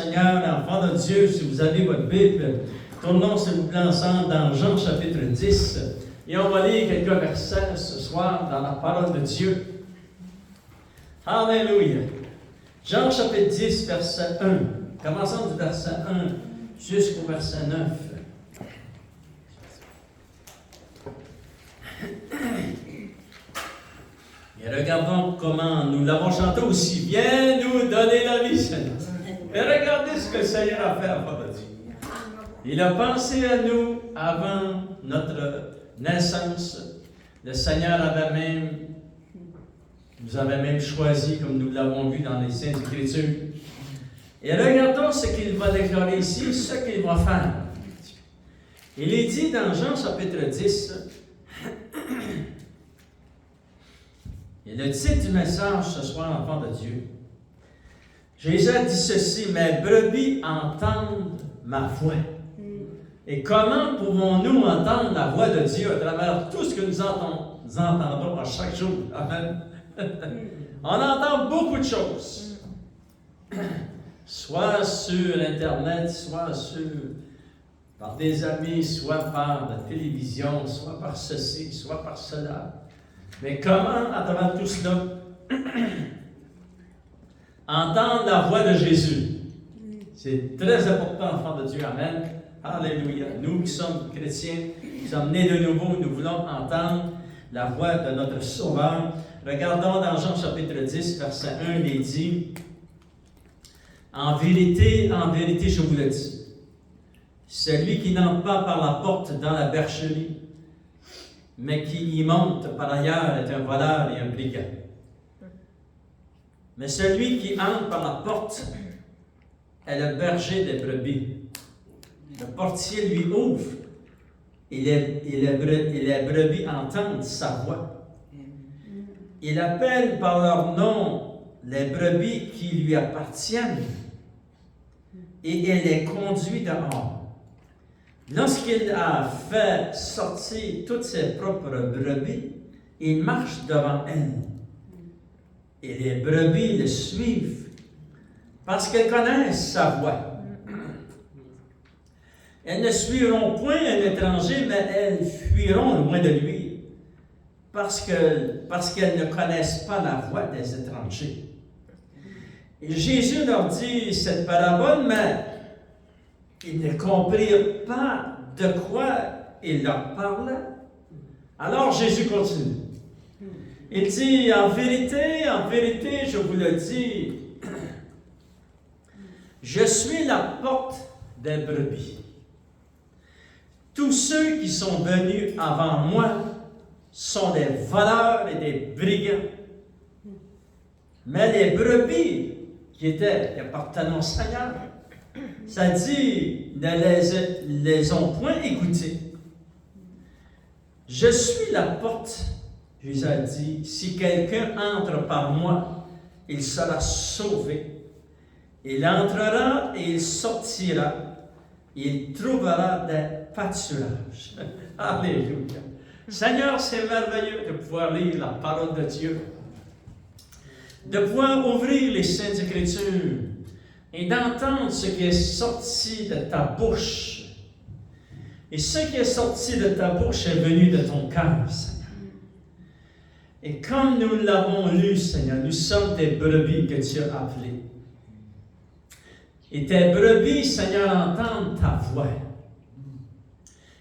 Seigneur, enfants de Dieu, si vous avez votre Bible, tournons s'il vous plaît ensemble dans Jean chapitre 10. Et on va lire quelques versets ce soir dans la parole de Dieu. Alléluia. Jean chapitre 10, verset 1. Commençons du verset 1 jusqu'au verset 9. Et regardons comment nous l'avons chanté aussi. Viens nous donner la vie, Seigneur. Et regardez ce que le Seigneur a fait à part de Dieu. Il a pensé à nous avant notre naissance. Le Seigneur nous avait même choisi, comme nous l'avons vu dans les Saintes Écritures. Et regardons ce qu'il va déclarer ici, ce qu'il va faire. Il est dit dans Jean chapitre 10, et le titre du message ce soir, enfant de Dieu. Jésus a dit ceci, mes brebis entendent ma voix. Et comment pouvons-nous entendre la voix de Dieu à travers tout ce que nous entendons à chaque jour? Amen. On entend beaucoup de choses. Soit sur Internet, soit par des amis, soit par la télévision, soit par ceci, soit par cela. Mais comment, à travers tout cela, entendre la voix de Jésus? C'est très important, enfants de Dieu. Amen. Alléluia. Nous qui sommes chrétiens, qui sommes nés de nouveau, nous voulons entendre la voix de notre Sauveur. Regardons dans Jean chapitre 10, verset 1, il est dit, en vérité, je vous le dis, celui qui n'entre pas par la porte dans la bergerie, mais qui y monte par ailleurs est un voleur et un brigand. Mais celui qui entre par la porte est le berger des brebis. Le portier lui ouvre et les brebis entendent sa voix. Il appelle par leur nom les brebis qui lui appartiennent et il les conduit dehors. Lorsqu'il a fait sortir toutes ses propres brebis, il marche devant elles. Et les brebis le suivent parce qu'elles connaissent sa voix. Elles ne suivront point un étranger, mais elles fuiront loin de lui parce qu'elles ne connaissent pas la voix des étrangers. Et Jésus leur dit cette parabole, mais ils ne comprirent pas de quoi il leur parlait. Alors Jésus continue. Il dit, en vérité, je vous le dis, je suis la porte des brebis. Tous ceux qui sont venus avant moi sont des voleurs et des brigands. Mais les brebis qui appartenaient au Seigneur, ça dit, ne les ont point écoutés. Je suis la porte, Jésus a dit, si quelqu'un entre par moi, il sera sauvé. Il entrera et il sortira, il trouvera des pâturages. Alléluia. Seigneur, c'est merveilleux de pouvoir lire la parole de Dieu, de pouvoir ouvrir les Saintes Écritures, et d'entendre ce qui est sorti de ta bouche. Et ce qui est sorti de ta bouche est venu de ton cœur, Seigneur. Et comme nous l'avons lu, Seigneur, nous sommes des brebis que tu as appelées. Et tes brebis, Seigneur, entendent ta voix.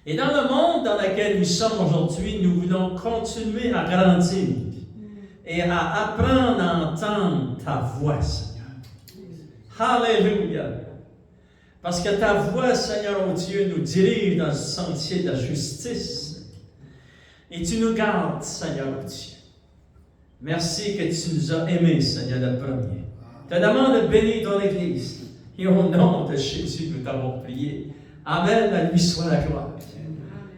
Et dans le monde dans lequel nous sommes aujourd'hui, nous voulons continuer à grandir et à apprendre à entendre ta voix, Seigneur. Alléluia. Parce que ta voix, Seigneur, oh Dieu, nous dirige dans le sentier de la justice. Et tu nous gardes, Seigneur, oh Dieu. Merci que tu nous as aimés, Seigneur, le premier. Je te demande de bénir ton Église. Et au nom de Jésus, nous t'avons prié. Amen, à lui soit la gloire. Amen.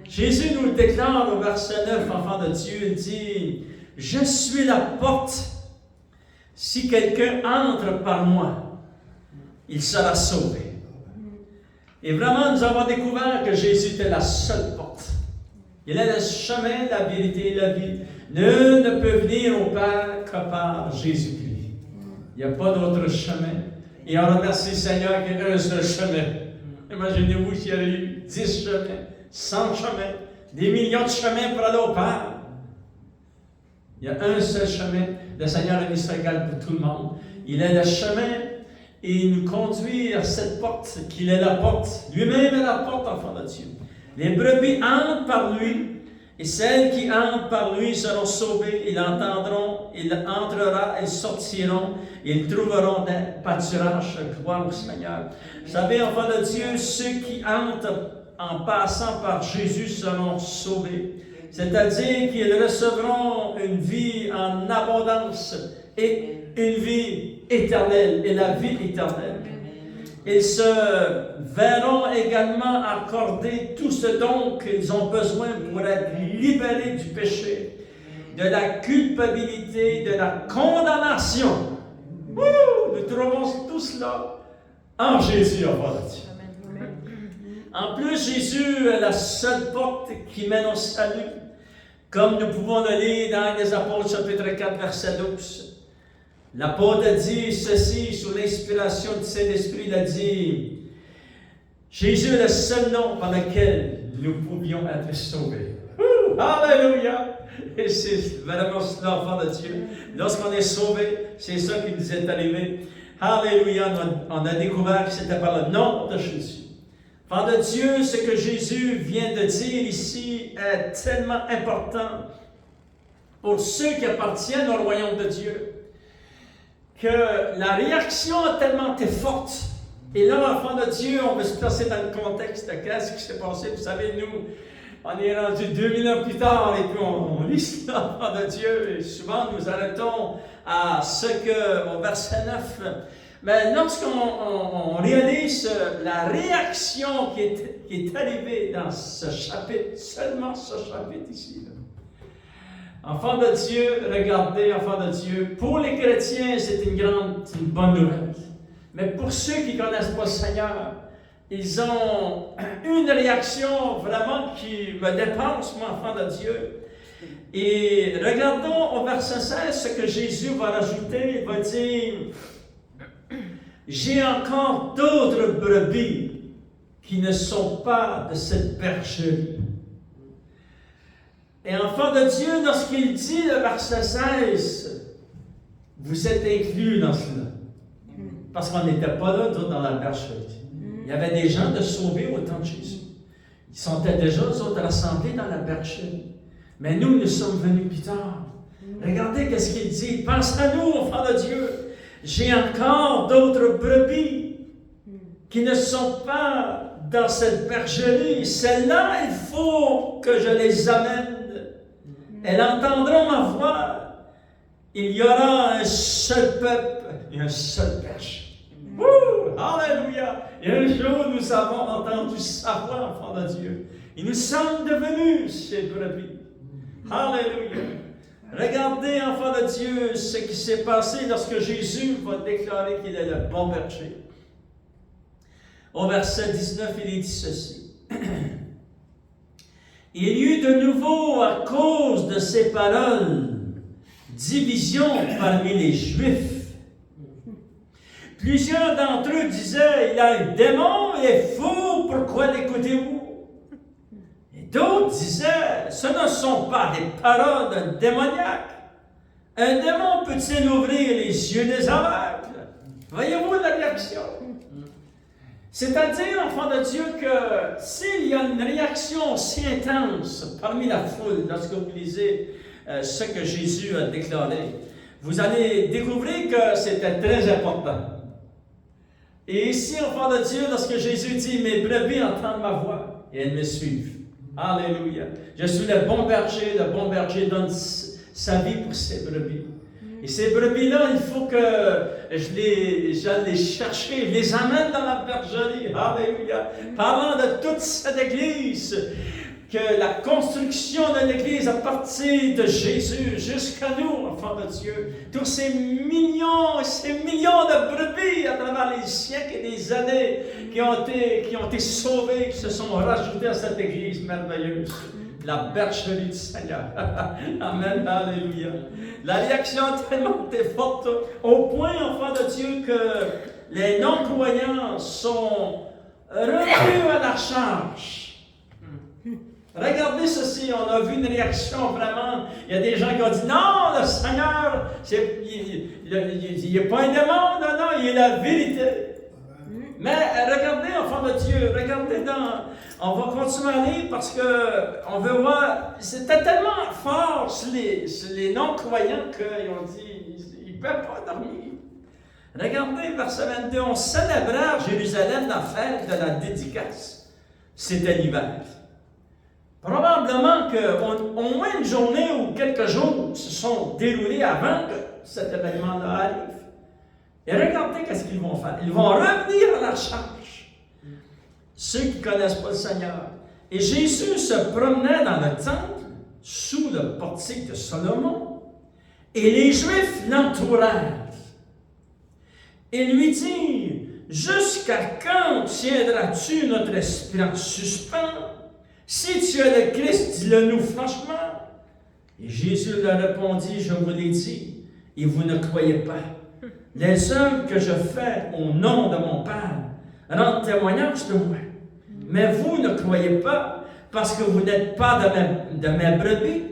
Jésus nous déclare au verset 9, enfant de Dieu, il dit, « Je suis la porte. Si quelqu'un entre par moi, il sera sauvé. » Et vraiment, nous avons découvert que Jésus était la seule porte. Il est le chemin, la vérité et la vie. Nul ne peut venir au Père que par Jésus-Christ. Il n'y a pas d'autre chemin. Et on remercie le Seigneur qu'il y a un seul chemin. Imaginez-vous s'il y avait eu 10 chemins, 100 chemins, des millions de chemins pour aller au Père. Il y a un seul chemin. Le Seigneur a mis ça égal pour tout le monde. Il est le chemin et il nous conduit à cette porte, qu'il est la porte. Lui-même est la porte, enfant de Dieu. Les brebis entrent par lui, et celles qui entrent par lui seront sauvées. Ils l'entendront, il entrera, ils sortiront, ils trouveront des pâturages. Gloire au Seigneur. Vous savez, enfant de Dieu, ceux qui entrent en passant par Jésus seront sauvés. C'est-à-dire qu'ils recevront une vie en abondance et une vie éternelle, et la vie éternelle. Ils se verront également accorder tout ce dont ils ont besoin pour être libérés du péché, de la culpabilité, de la condamnation. Nous trouvons tout cela en Jésus, enfant de Dieu. En plus, Jésus est la seule porte qui mène au salut, comme nous pouvons le lire dans les Apôtres, chapitre 4, verset 12. L'apôtre a dit ceci sous l'inspiration du Saint-Esprit, il a dit « Jésus est le seul nom par lequel nous pouvions être sauvés. » Alléluia! Et c'est vraiment cela, enfant de Dieu. Lorsqu'on est sauvé, c'est ça qui nous est arrivé. Alléluia! On a découvert que c'était par le nom de Jésus. Enfant de Dieu, ce que Jésus vient de dire ici est tellement important pour ceux qui appartiennent au royaume de Dieu, que la réaction a tellement été forte. Et là, enfant de Dieu, on veut se placer dans le contexte de qu'est-ce qui s'est passé. Vous savez, nous, on est rendu 2000 ans plus tard et puis on lit cela, enfant de Dieu, et souvent nous arrêtons à au verset 9. Mais lorsqu'on réalise la réaction qui est arrivée dans ce chapitre, seulement ce chapitre ici, là. Enfants de Dieu, regardez, enfants de Dieu, pour les chrétiens, c'est une bonne nouvelle. Mais pour ceux qui ne connaissent pas le Seigneur, ils ont une réaction vraiment qui me dépasse, mon enfant de Dieu. Et regardons au verset 16 ce que Jésus va rajouter. Il va dire « J'ai encore d'autres brebis qui ne sont pas de cette bergerie. » Et enfant de Dieu, lorsqu'il dit le verset 16, vous êtes inclus dans cela. Parce qu'on n'était pas là dans la bergerie. Il y avait des gens de sauvés au temps de Jésus. Ils sont déjà, eux autres, rassemblés dans la bergerie. Mais nous sommes venus plus tard. Regardez qu'est-ce qu'il dit. Pense à nous, enfant de Dieu. J'ai encore d'autres brebis qui ne sont pas dans cette bergerie. Celles-là, il faut que je les amène. Elles entendront ma voix. Il y aura un seul peuple et un seul berger. Alléluia! Et un jour, nous avons entendu sa voix, enfant de Dieu. Et nous sommes devenus ces brebis. Alléluia! Regardez, enfant de Dieu, ce qui s'est passé lorsque Jésus va déclarer qu'il est le bon berger. Au verset 19, il est dit ceci. Il y eut de nouveau, à cause de ces paroles, division parmi les Juifs. Plusieurs d'entre eux disaient, il a un démon, il est fou, pourquoi l'écoutez-vous? Et d'autres disaient, ce ne sont pas des paroles d'un démoniaque. Un démon peut-il ouvrir les yeux des aveugles? Voyez-vous la réaction? C'est-à-dire, enfant de Dieu, que s'il y a une réaction si intense parmi la foule, lorsque vous lisez ce que Jésus a déclaré, vous allez découvrir que c'était très important. Et ici, enfant de Dieu, lorsque Jésus dit « Mes brebis entendent ma voix et elles me suivent. » Alléluia. Je suis le bon berger donne sa vie pour ses brebis. Et ces brebis-là, il faut que j'aille les chercher, je les amène dans la bergerie. Alléluia. Parlant de toute cette Église, que la construction de l'Église à partir de Jésus jusqu'à nous, enfants de Dieu, tous ces millions de brebis à travers les siècles et des années qui ont été sauvés, qui se sont rajoutés à cette Église merveilleuse. La bergerie du Seigneur. Amen, alléluia. La réaction a tellement été forte, au point, enfant de Dieu, que les non-croyants sont revenus à la charge. Regardez ceci, on a vu une réaction vraiment. Il y a des gens qui ont dit non, le Seigneur, il n'est pas un démon, non, il est la vérité. Mais regardez, enfants de Dieu, regardez on va continuer à lire parce qu'on veut voir, c'était tellement fort chez les non-croyants qu'ils ont dit, ils ne peuvent pas dormir. Regardez, verset 22, on célébrait à Jérusalem la fête de la dédicace. C'était l'hiver. Probablement qu'au moins une journée ou quelques jours se sont déroulés avant que cet événement-là arrive. Et regardez qu'est-ce qu'ils vont faire. Ils vont revenir à la charge. Ceux qui ne connaissent pas le Seigneur. Et Jésus se promenait dans le temple, sous le portique de Salomon, et les Juifs l'entourèrent. Et lui dirent, « Jusqu'à quand tiendras-tu notre esprit en suspens? Si tu es le Christ, dis-le-nous franchement. » Et Jésus leur répondit, « Je vous l'ai dit, et vous ne croyez pas. Les œuvres que je fais au nom de mon Père rendent témoignage de moi. Mais vous ne croyez pas parce que vous n'êtes pas de mes brebis.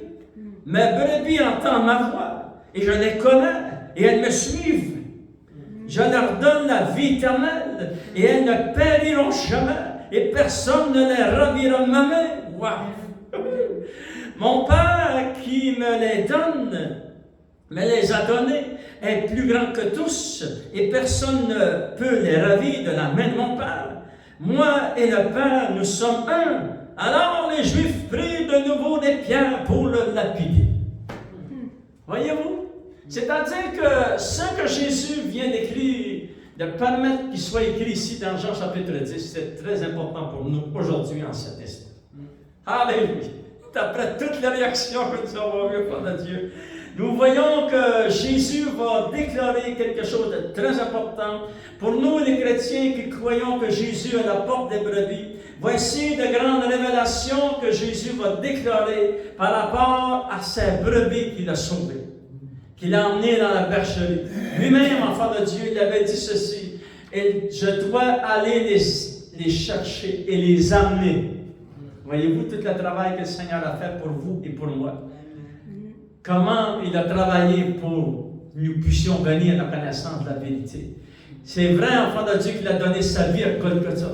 Mes brebis entendent ma voix et je les connais et elles me suivent. Je leur donne la vie éternelle et elles ne périront jamais et personne ne les ravira de ma main. Wow. Mon Père qui me les donne me les a donnés est plus grand que tous, et personne ne peut les ravir de la main de mon Père. Moi et le Père, nous sommes un. Alors les Juifs prirent de nouveau des pierres pour le lapider. Voyez-vous? C'est-à-dire que ce que Jésus vient d'écrire, de permettre qu'il soit écrit ici dans Jean chapitre 10, c'est très important pour nous aujourd'hui en cet instant. Alléluia! Après toutes les réactions que nous avons vues par Dieu, nous voyons que Jésus va déclarer quelque chose de très important. Pour nous, les chrétiens qui croyons que Jésus est la porte des brebis, voici de grandes révélations que Jésus va déclarer par rapport à ces brebis qu'il a sauvées, qu'il a emmenées dans la bergerie. Lui-même, enfant de Dieu, il avait dit ceci, « Et je dois aller les chercher et les amener. » Voyez-vous tout le travail que le Seigneur a fait pour vous et pour moi. Comment il a travaillé pour que nous puissions venir à la connaissance de la vérité. C'est vrai, enfant de Dieu, qu'il a donné sa vie à Golgotha.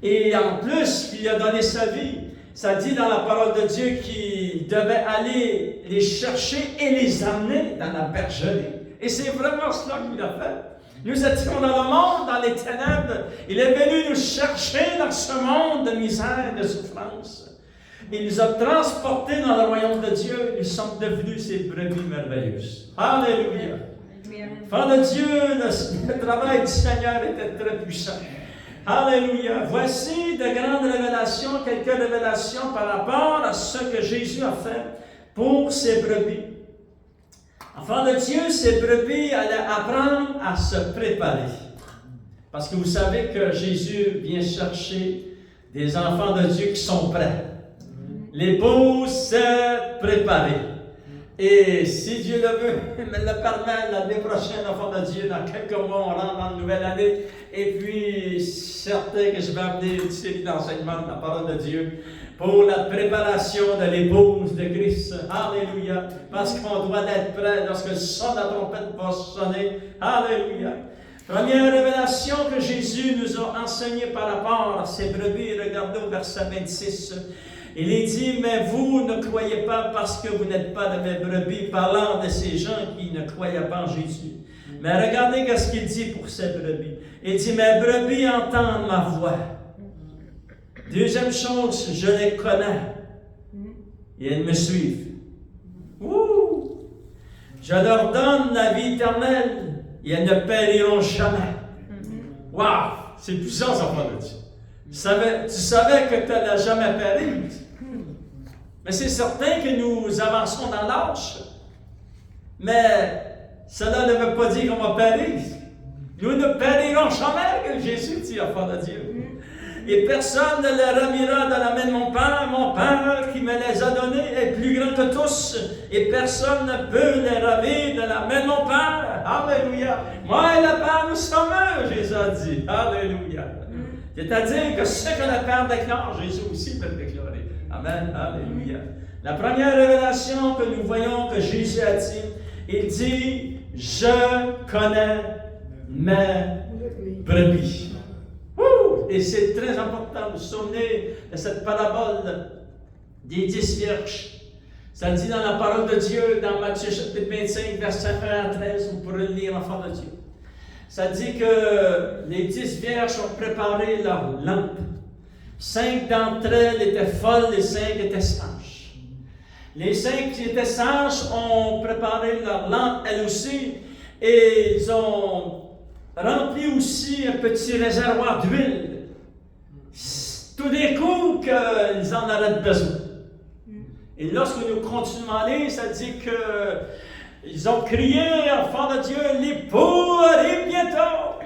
Et en plus qu'il a donné sa vie, ça dit dans la parole de Dieu qu'il devait aller les chercher et les amener dans la bergerie. Et c'est vraiment cela qu'il a fait. Nous étions dans le monde, dans les ténèbres. Il est venu nous chercher dans ce monde de misère et de souffrance. Il nous a transportés dans le royaume de Dieu. Nous sommes devenus ces brebis merveilleuses. Alléluia. Enfants de Dieu, le travail du Seigneur était très puissant. Alléluia. Voici de grandes révélations, quelques révélations par rapport à ce que Jésus a fait pour ses brebis. Enfants de Dieu, ces brebis allaient apprendre à se préparer. Parce que vous savez que Jésus vient chercher des enfants de Dieu qui sont prêts. L'épouse s'est préparée. Et si Dieu le veut, me le permet, l'année prochaine, enfants de Dieu, dans quelques mois, on rentre dans une nouvelle année. Et puis, certain que je vais amener une série d'enseignements de la parole de Dieu pour la préparation de l'épouse de Christ. Alléluia. Parce qu'on doit être prêt lorsque le son de la trompette va sonner. Alléluia. Première révélation que Jésus nous a enseignée par rapport à ces brebis. Regardez au verset 26. Il est dit, mais vous ne croyez pas parce que vous n'êtes pas de mes brebis, parlant de ces gens qui ne croyaient pas en Jésus. Mais regardez ce qu'il dit pour ces brebis. Il dit, mes brebis entendent ma voix. Deuxième chose, je les connais. Et elles me suivent. Ouh! Je leur donne la vie éternelle et elles ne périront jamais. Waouh! C'est puissant, ça, enfant de Dieu. Tu savais que tu n'allais jamais périr. Mais c'est certain que nous avançons dans l'âge. Mais cela ne veut pas dire qu'on va périr. Nous ne périrons jamais, que Jésus dit, enfant de Dieu. Et personne ne les remira dans la main de mon Père. Mon Père qui me les a donnés est plus grand que tous. Et personne ne peut les raver de la main de mon Père. Alléluia. Moi et le Père, nous sommes un, Jésus a dit. Alléluia. C'est-à-dire que ce que le Père déclare, Jésus aussi peut le déclarer. Amen. Alléluia. La première révélation que nous voyons que Jésus a dit, il dit, je connais mes brebis. Et c'est très important de se souvenir de cette parabole des 10 vierges. Ça dit dans la parole de Dieu, dans Matthieu chapitre 25, verset 1 à 13, vous pourrez le lire, enfant de Dieu. Ça dit que les 10 vierges ont préparé leur lampe. 5 d'entre elles étaient folles, les 5 étaient sages. Les 5 qui étaient sages ont préparé leur lampe, elles aussi, et ils ont rempli aussi un petit réservoir d'huile. Tout d'un coup qu'ils en auraient besoin. Et lorsque nous continuons à lire, ça dit qu'ils ont crié, enfant de Dieu, l'époux arrive bientôt.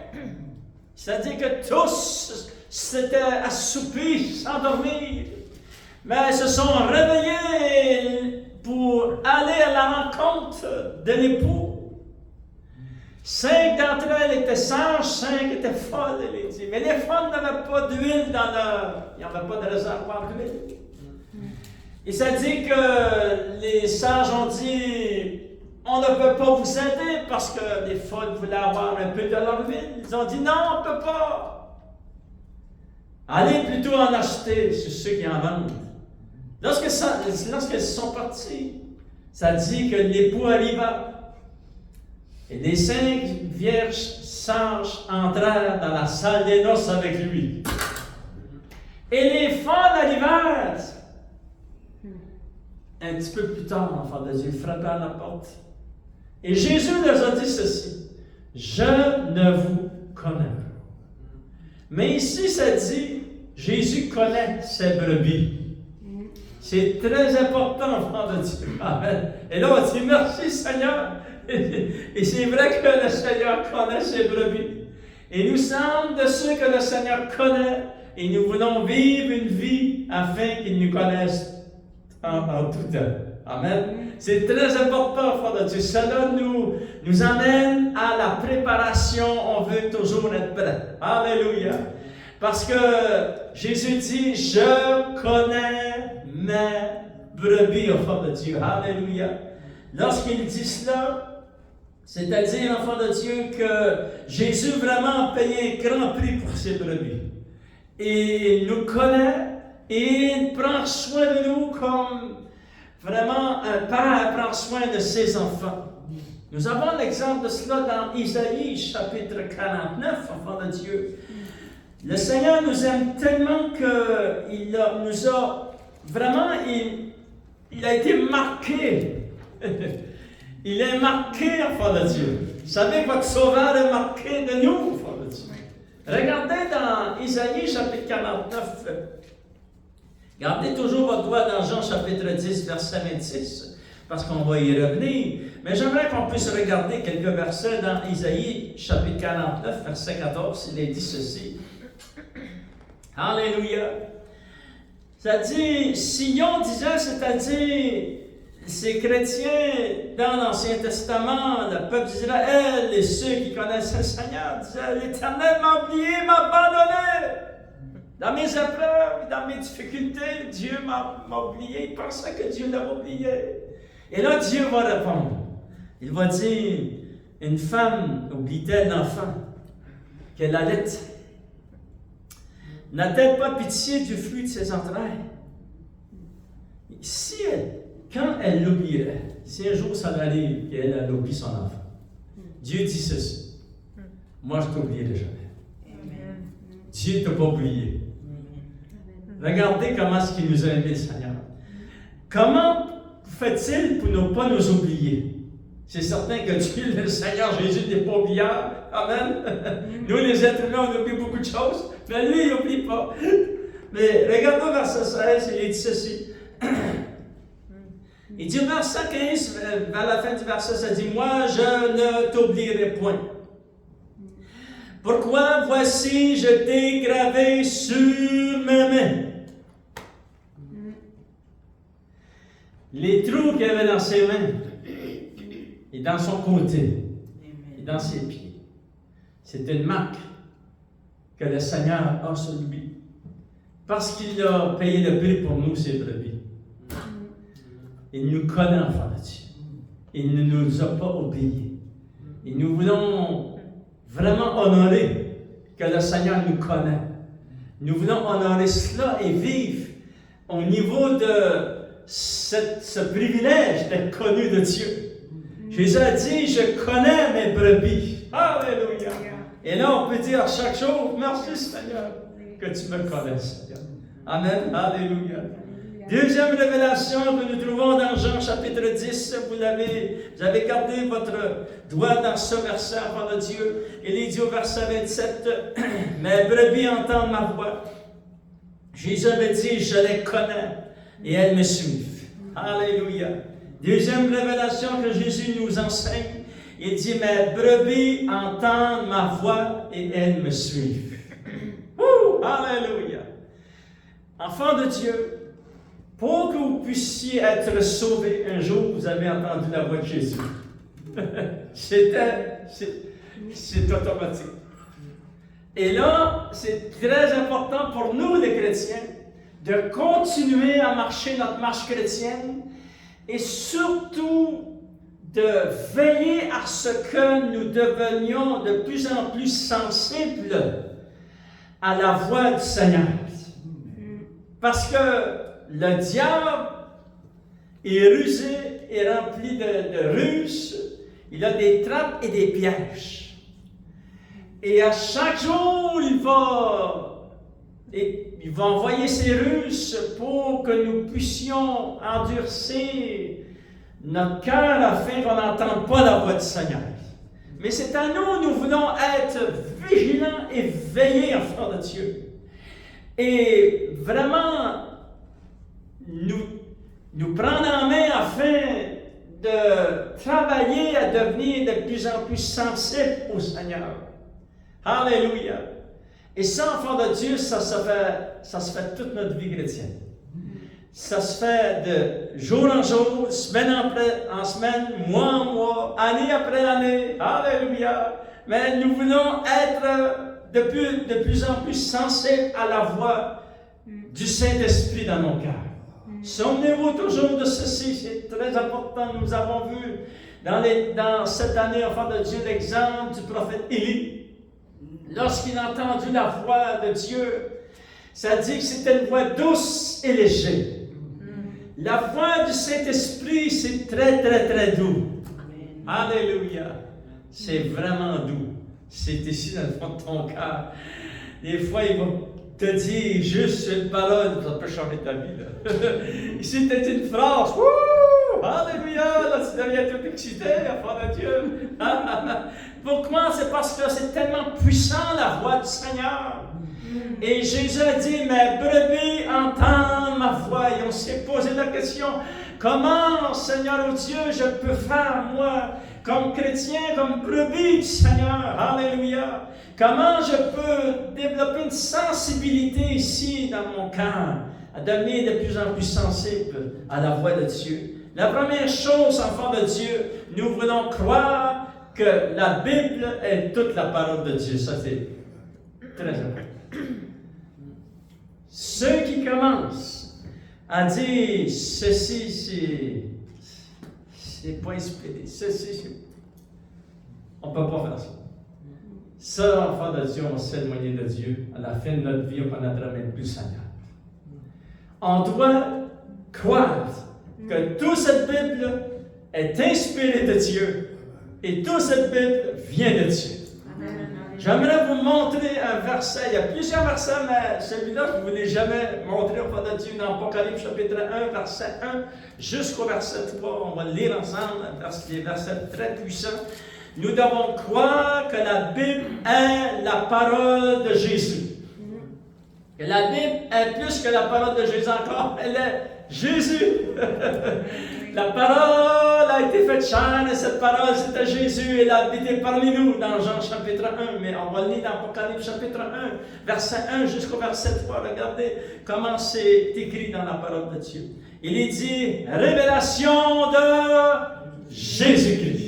C'est-à-dire que tous s'étaient assoupis, s'endormir, mais se sont réveillés pour aller à la rencontre de l'époux. 5 d'entre elles étaient sages, 5 étaient folles, elle dit. Mais les folles n'avaient pas d'huile dans leur... Il n'y avait pas de réservoir d'huile. Et ça dit que les sages ont dit, on ne peut pas vous aider parce que les folles voulaient avoir un peu de leur huile. Ils ont dit, non, on ne peut pas. Allez plutôt en acheter, c'est ceux qui en vendent. Lorsqu'ils sont partis, ça dit que l'époux arriva. Et les 5 vierges sages entrèrent dans la salle des noces avec lui. Et les folles arrivèrent. Un petit peu plus tard, enfant de Dieu, frappant à la porte. Et Jésus leur a dit ceci, « Je ne vous connais pas. » Mais ici, ça dit, Jésus connaît ses brebis. C'est très important, enfant de Dieu. Amen. Et là, on dit, « Merci Seigneur. » Et c'est vrai que le Seigneur connaît ses brebis. Et nous sommes de ceux que le Seigneur connaît. Et nous voulons vivre une vie afin qu'il nous connaisse en tout temps. Amen. C'est très important, enfant de Dieu. Cela nous amène à la préparation. On veut toujours être prêt. Alléluia. Parce que Jésus dit, je connais mes brebis, enfant de Dieu. Alléluia. Lorsqu'il dit cela, c'est-à-dire, enfant de Dieu, que Jésus vraiment a payé un grand prix pour ses brebis. Et il nous connaît et il prend soin de nous comme vraiment un père prend soin de ses enfants. Nous avons l'exemple de cela dans Isaïe, chapitre 49, enfant de Dieu. Le Seigneur nous aime tellement qu'il nous a vraiment, il a été marqué. Il est marqué, enfant de Dieu. Vous savez que votre Sauveur est marqué de nous, enfant de Dieu. Regardez dans Isaïe, chapitre 49. Gardez toujours votre doigt dans Jean, chapitre 10, verset 26, parce qu'on va y revenir. Mais j'aimerais qu'on puisse regarder quelques versets dans Isaïe, chapitre 49, verset 14. Il est dit ceci. Alléluia. Ça dit, Sion disait, c'est-à-dire, ces chrétiens dans l'Ancien Testament, le peuple d'Israël et ceux qui connaissaient le Seigneur disaient, l'Éternel m'a oublié, m'a abandonné. Dans mes épreuves, dans mes difficultés, Dieu m'a oublié. Il pensait que Dieu l'avait oublié. Et là, Dieu va répondre. Il va dire, une femme oublie-t-elle l'enfant qu'elle allait? N'a-t-elle pas pitié du fruit de ses entrailles? Si quand elle l'oublierait, si un jour ça arrive qu'elle oublie son enfant, Dieu dit ceci, moi je ne t'oublierai jamais. Amen. Dieu ne t'a pas oublié. Regardez comment est-ce qu'il nous a aimés, le Seigneur. Comment fait-il pour ne pas nous oublier? C'est certain que Dieu, le Seigneur Jésus, n'est pas oubliable. Amen. Nous, les êtres humains, on oublie beaucoup de choses, mais lui, il n'oublie pas. Mais regardons verset 16, il dit ceci. Il dit, verset 15, vers la fin du verset, ça dit, moi, je ne t'oublierai point. Pourquoi voici, je t'ai gravé sur ma main. Les trous qu'il y avait dans ses mains et dans son côté et dans ses pieds, c'est une marque que le Seigneur a sur lui. Parce qu'il a payé le prix pour nous, ses brebis. Il nous connaît, enfant de Dieu. Il ne nous a pas oubliés. Et nous voulons vraiment honorer que le Seigneur nous connaît. Nous voulons honorer cela et vivre au niveau de ce privilège d'être connu de Dieu. Jésus a dit, je connais mes brebis. Alléluia. Et là, on peut dire chaque jour, merci Seigneur, que tu me connais, Seigneur. Amen. Alléluia. Deuxième révélation que nous trouvons dans Jean chapitre 10, vous avez gardé votre doigt dans ce verset, enfant de Dieu. Il est dit au verset 27, « Mes brebis entendent ma voix. » Jésus avait dit, « Je les connais et elles me suivent. » Alléluia. Deuxième révélation que Jésus nous enseigne, il dit, « Mes brebis entendent ma voix et elles me suivent. » Alléluia. Enfants de Dieu, pour que vous puissiez être sauvés, un jour, vous avez entendu la voix de Jésus. C'est automatique. Et là, c'est très important pour nous, les chrétiens, de continuer à marcher notre marche chrétienne et surtout de veiller à ce que nous devenions de plus en plus sensibles à la voix du Seigneur. Parce que le diable est rusé, est rempli de ruses, il a des trappes et des pièges. Et à chaque jour, il va envoyer ses ruses pour que nous puissions endurcir notre cœur afin qu'on n'entende pas la voix du Seigneur. Mais c'est à nous, nous voulons être vigilants et veiller, enfants de Dieu. Et vraiment, nous prendre en main afin de travailler à devenir de plus en plus sensibles au Seigneur. Alléluia. Et ça, enfant de Dieu, ça se fait toute notre vie chrétienne. Ça se fait de jour en jour, semaine en semaine, mois en mois, année après année. Alléluia. Mais nous voulons être de plus en plus sensibles à la voix du Saint-Esprit dans nos cœurs. Souvenez-vous toujours de ceci, c'est très important. Nous avons vu dans cette année, enfant de Dieu, l'exemple du prophète Élie. Lorsqu'il a entendu la voix de Dieu, ça dit que c'était une voix douce et légère. La voix du Saint-Esprit, c'est très, très, très doux. Alléluia. C'est vraiment doux. C'est ici dans le fond de ton cœur. Des fois, il va te dire juste une parole, ça peut changer ta vie. Là. Ici, tu une phrase. Wouh! Alléluia! Là, tu deviens tout excité, enfant de Dieu. Pourquoi? C'est parce que c'est tellement puissant, la voix du Seigneur. Et Jésus a dit, mes brebis entendent ma voix. Et on s'est posé la question, comment, Seigneur, oh Dieu, je peux faire, moi, comme chrétien, comme brebis du Seigneur? Alléluia! Comment je peux développer une sensibilité ici dans mon cœur, à devenir de plus en plus sensible à la voix de Dieu? La première chose, enfant de Dieu, nous voulons croire que la Bible est toute la parole de Dieu. Ça, c'est très important. Ceux qui commencent à dire ceci, c'est pas inspiré, ceci, c'est... On ne peut pas faire ça. Ça, enfant de Dieu, on s'éloigner de Dieu. À la fin de notre vie, on connaîtra même plus le Seigneur. On doit croire que toute cette Bible est inspirée de Dieu et toute cette Bible vient de Dieu. J'aimerais vous montrer un verset. Il y a plusieurs versets, mais celui-là, je ne vous l'ai jamais montré au fond de Dieu dans Apocalypse chapitre 1, verset 1 jusqu'au verset 3. On va le lire ensemble, des versets très puissants. Nous devons croire que la Bible est la parole de Jésus. Que la Bible est plus que la parole de Jésus encore. Elle est Jésus. La parole a été faite chair, et cette parole, c'était Jésus. Elle a habité parmi nous dans Jean chapitre 1. Mais on va le lire dans Apocalypse chapitre 1, verset 1 jusqu'au verset 3. Regardez comment c'est écrit dans la parole de Dieu. Il est dit, révélation de Jésus-Christ.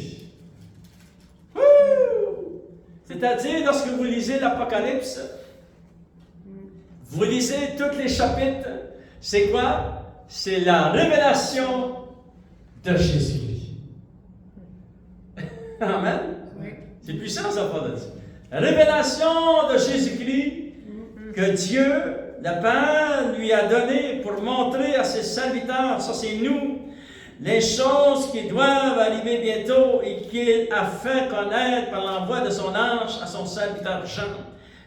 C'est-à-dire, lorsque vous lisez l'Apocalypse, vous lisez tous les chapitres, c'est quoi? C'est la révélation de Jésus-Christ. Amen? Oui. C'est puissant, ça, pas de dire. Révélation de Jésus-Christ que Dieu, le Père, lui a donné pour montrer à ses serviteurs, ça c'est nous, les choses qui doivent arriver bientôt et qu'il a fait connaître par l'envoi de son ange à son serviteur Jean,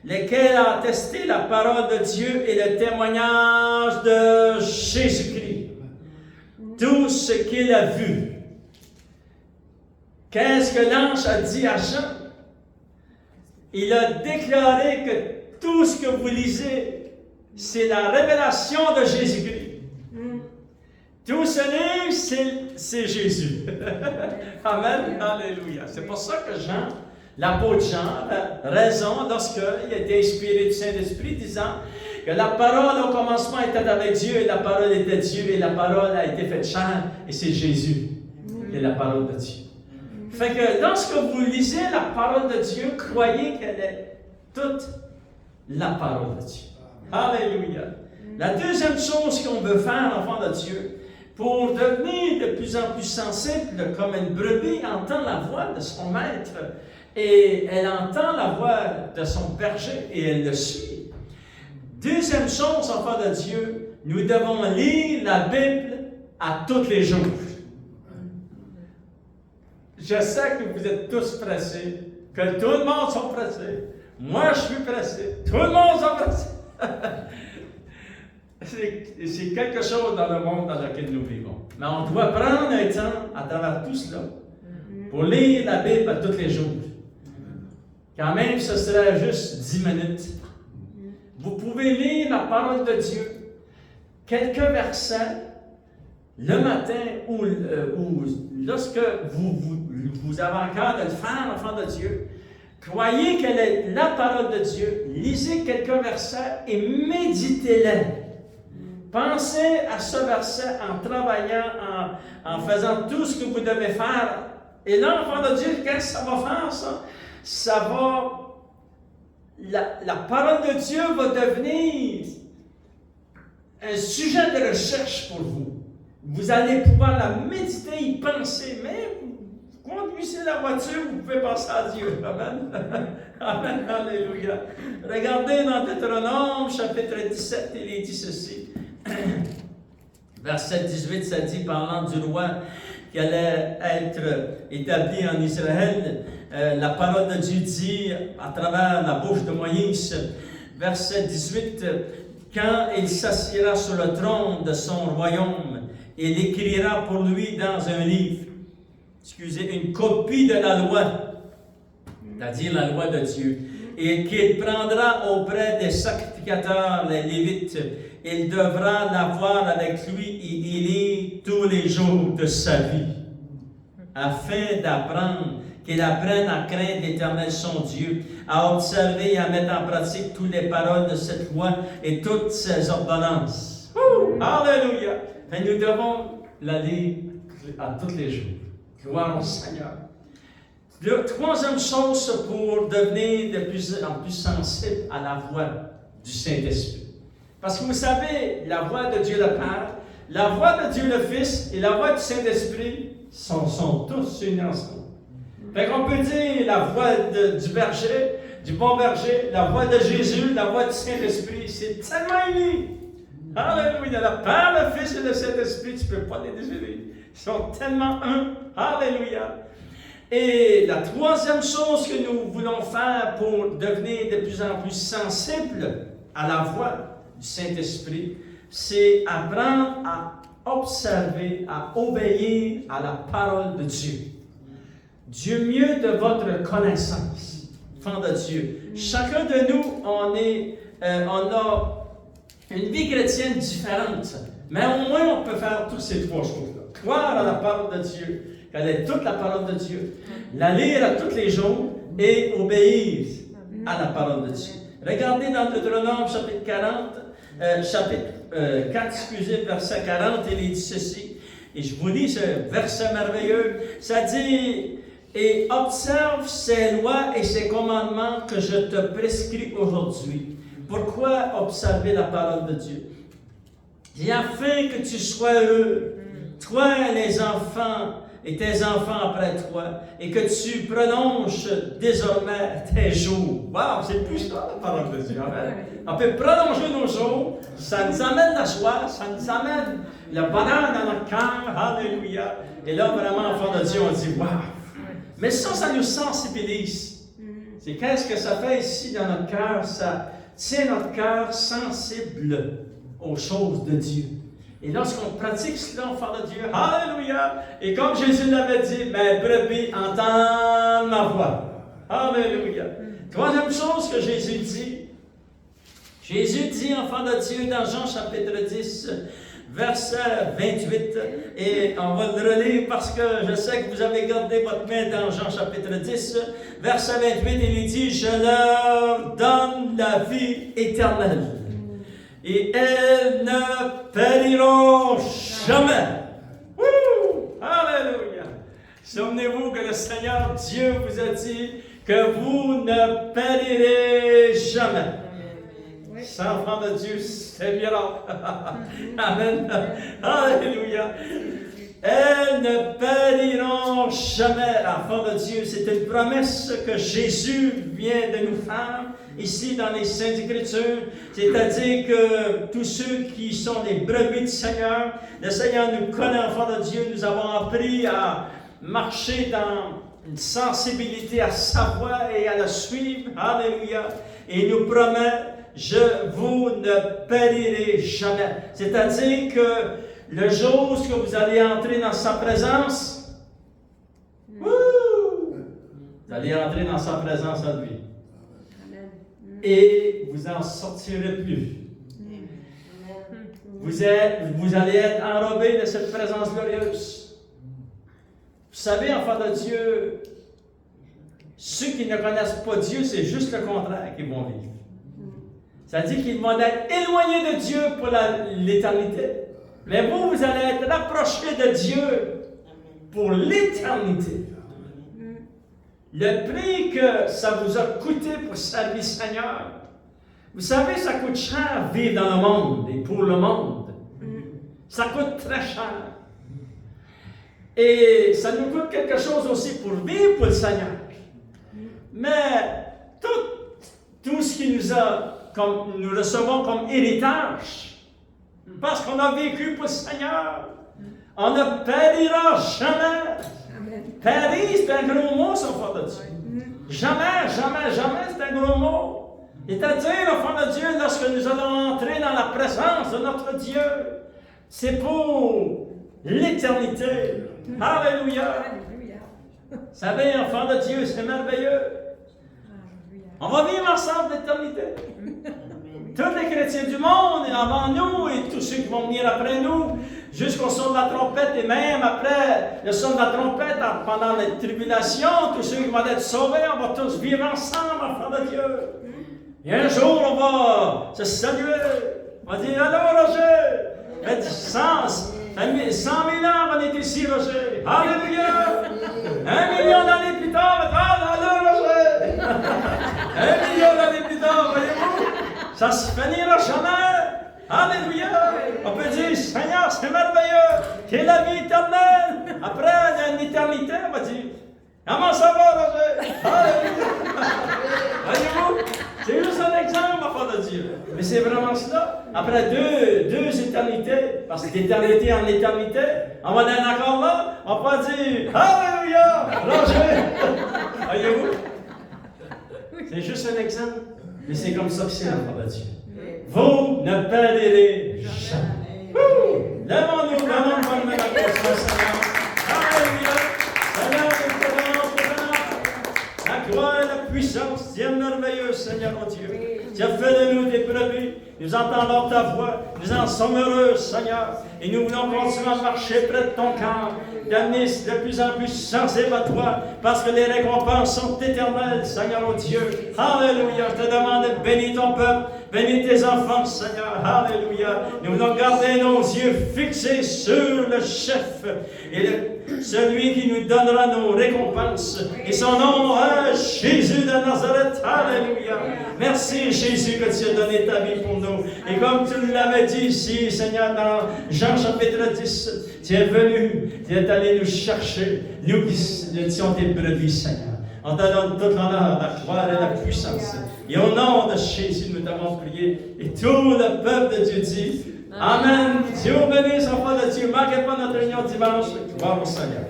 lesquels a attesté la parole de Dieu et le témoignage de Jésus-Christ. Tout ce qu'il a vu. Qu'est-ce que l'ange a dit à Jean? Il a déclaré que tout ce que vous lisez, c'est la révélation de Jésus-Christ. Tout ce livre, c'est Jésus. Amen. Alléluia. C'est pour ça que Jean, l'apôtre Jean, a raison lorsqu'il a été inspiré du Saint-Esprit, disant que la parole au commencement était avec Dieu, et la parole était Dieu, et la parole a été faite chair, et c'est Jésus qui est la parole de Dieu. Fait que lorsque vous lisez la parole de Dieu, croyez qu'elle est toute la parole de Dieu. Alléluia. La deuxième chose qu'on veut faire, enfant de Dieu, pour devenir de plus en plus sensible, comme une brebis entend la voix de son maître, et elle entend la voix de son berger, et elle le suit. Deuxième chose, enfant de Dieu, nous devons lire la Bible à tous les jours. Je sais que vous êtes tous pressés, que tout le monde sont pressés. Moi, je suis pressé. Tout le monde est pressé. C'est quelque chose dans le monde dans lequel nous vivons. Mais on doit prendre un temps à travers tout cela pour lire la Bible à tous les jours. Quand même, ce serait juste 10 minutes. Vous pouvez lire la parole de Dieu, quelques versets, le matin ou lorsque vous avez encore de le faire, enfant de Dieu. Croyez qu'elle est la parole de Dieu. Lisez quelques versets et méditez-les. Pensez à ce verset en travaillant, en faisant tout ce que vous devez faire. Et là, enfant de Dieu, qu'est-ce que ça va faire, ça? Ça va... La parole de Dieu va devenir un sujet de recherche pour vous. Vous allez pouvoir la méditer, y penser. Mais vous conduisez la voiture, vous pouvez penser à Dieu. Amen. Amen. Alléluia. Regardez dans Deutéronome, chapitre 17, il est dit ceci. Verset 18, ça dit, parlant du roi qui allait être établi en Israël, la parole de Dieu dit, à travers la bouche de Moïse, verset 18, quand il s'assiera sur le trône de son royaume, il écrira pour lui dans un livre, une copie de la loi, c'est-à-dire la loi de Dieu, et qu'il prendra auprès des sacrificateurs, les Lévites. Il devra l'avoir avec lui et y lire tous les jours de sa vie, afin d'apprendre, qu'il apprenne à craindre l'Éternel son Dieu, à observer et à mettre en pratique toutes les paroles de cette loi et toutes ses ordonnances. Alléluia! Et nous devons la lire à tous les jours. Gloire au Seigneur. La troisième chose pour devenir de plus en plus sensible à la voix du Saint-Esprit. Parce que vous savez, la voix de Dieu le Père, la voix de Dieu le Fils et la voix du Saint-Esprit sont tous unis ensemble. Fait qu'on peut dire la voix du berger, du bon berger, la voix de Jésus, la voix du Saint-Esprit, c'est tellement uni. Alléluia. Le Père, le Fils et le Saint-Esprit, tu ne peux pas les désirer. Ils sont tellement un. Alléluia. Et la troisième chose que nous voulons faire pour devenir de plus en plus sensibles à la voix du Saint-Esprit, c'est apprendre à observer, à obéir à la parole de Dieu. Dieu mieux de votre connaissance, enfant de Dieu. Chacun de nous, on a une vie chrétienne différente, Mais au moins, on peut faire toutes ces trois choses-là. Croire à la parole de Dieu, connaître toute la parole de Dieu, la lire à tous les jours et obéir à la parole de Dieu. Regardez dans Deutéronome chapitre 4, verset 40, il dit ceci. Et je vous lis ce verset merveilleux. Ça dit, « Et observe ces lois et ces commandements que je te prescris aujourd'hui. » Pourquoi observer la parole de Dieu? Et afin que tu sois heureux, toi et les enfants, et tes enfants après toi, et que tu prolonges désormais tes jours. Wow, c'est plus ça la parole de Dieu. On peut prolonger nos jours, ça nous amène la joie, ça nous amène le bonheur dans notre cœur. Alléluia. Et là, vraiment, enfant de Dieu, on dit wow. Mais ça nous sensibilise. C'est qu'est-ce que ça fait ici dans notre cœur? Ça tient notre cœur sensible aux choses de Dieu. Et lorsqu'on pratique cela, enfant de Dieu, alléluia, et comme Jésus l'avait dit, mes brebis entendent ma voix. Alléluia. Troisième chose que Jésus dit, enfant de Dieu, dans Jean chapitre 10, verset 28, et on va le relire parce que je sais que vous avez gardé votre main dans Jean chapitre 10, verset 28, il dit, je leur donne la vie éternelle. Et elles ne périront jamais. Wouh! Alléluia! Souvenez-vous que le Seigneur Dieu vous a dit que vous ne périrez jamais. Sans enfant de Dieu, c'est miracle. Amen. Alléluia. Elles ne périront jamais, enfant de Dieu. C'est une promesse que Jésus vient de nous faire ici dans les Saintes Écritures. C'est-à-dire que tous ceux qui sont les brebis du Seigneur, le Seigneur nous connaît, enfant de Dieu. Nous avons appris à marcher dans une sensibilité à sa voix et à la suivre. Alléluia. Et il nous promet, je vous ne périrai jamais. C'est-à-dire que le jour où vous allez entrer dans sa présence, vous allez entrer dans sa présence à lui. Et vous n'en sortirez plus. Vous allez être enrobés de cette présence glorieuse. Vous savez, enfants de Dieu, ceux qui ne connaissent pas Dieu, c'est juste le contraire qu'ils vont vivre. Ça dit qu'ils vont être éloignés de Dieu pour l'éternité. Mais vous allez être rapprochés de Dieu pour l'éternité. Le prix que ça vous a coûté pour servir le Seigneur, vous savez, ça coûte cher vivre dans le monde et pour le monde. Ça coûte très cher. Et ça nous coûte quelque chose aussi pour vivre pour le Seigneur. Mais tout ce qui nous recevons comme héritage, parce qu'on a vécu pour le Seigneur, on ne périra jamais. Périr, c'est un gros mot, ça, enfant de Dieu. Jamais, jamais, jamais, c'est un gros mot. C'est-à-dire, enfant de Dieu, lorsque nous allons entrer dans la présence de notre Dieu, c'est pour l'éternité. Alléluia. Vous savez, enfant de Dieu, c'est merveilleux. On va vivre ensemble l'éternité. Tous les chrétiens du monde, avant nous, et tous ceux qui vont venir après nous, jusqu'au son de la trompette, et même après le son de la trompette, pendant les tribulations, tous ceux qui vont être sauvés, on va tous vivre ensemble, enfants de Dieu. Et un jour, on va se saluer. On va dire, allô, Roger. Faites 100 000 ans, on est ici, Roger. Alléluia. 1 million d'années plus tard, allô, Roger. 1 million d'années plus tard, voyez-vous. Ça ne se finira jamais. Alléluia. On peut dire, Seigneur, c'est merveilleux. Quelle la vie éternelle. Après, il y a une éternité, on va dire, comment ça va, Roger? Alléluia. Voyez-vous, c'est juste un exemple, enfant de Dieu. Mais c'est vraiment cela. Après deux éternités, parce que d'éternité en éternité, on va être encore là, on peut dire, Alléluia, Roger. Voyez-vous? C'est juste un exemple. Mais c'est comme ça que c'est, enfant de Dieu. Vous ne périrez jamais. Lèvons-nous, donnons bonne main à Christ, Seigneur. Alléluia. Seigneur, nous te donnons la gloire et la puissance. Dieu merveilleux, Seigneur mon Dieu. Tu as fait de nous des brebis, Nous entendons ta voix. Nous en sommes heureux, Seigneur. Et nous voulons continuer à marcher près de ton camp, d'amener de plus en plus sensible à toi, parce que les récompenses sont éternelles, Seigneur, oh Dieu. Alléluia. Je te demande de bénir ton peuple, bénir tes enfants, Seigneur. Alléluia. Nous voulons garder nos yeux fixés sur le chef et celui qui nous donnera nos récompenses. Et son nom est Jésus de Nazareth. Alléluia. Merci, Jésus, que tu as donné ta vie pour nous. Et comme tu l'avais dit ici, Seigneur, dans Jean chapitre 10, tu es venu, tu es allé nous chercher, nous qui étions tes brebis, Seigneur. On te donne toute l'honneur, la gloire et la puissance. Et au nom de Jésus, nous t'avons prié. Et tout le peuple de Dieu dit Amen. Dieu bénisse, enfants de Dieu. Ne manquez pas notre réunion dimanche. Gloire au Seigneur.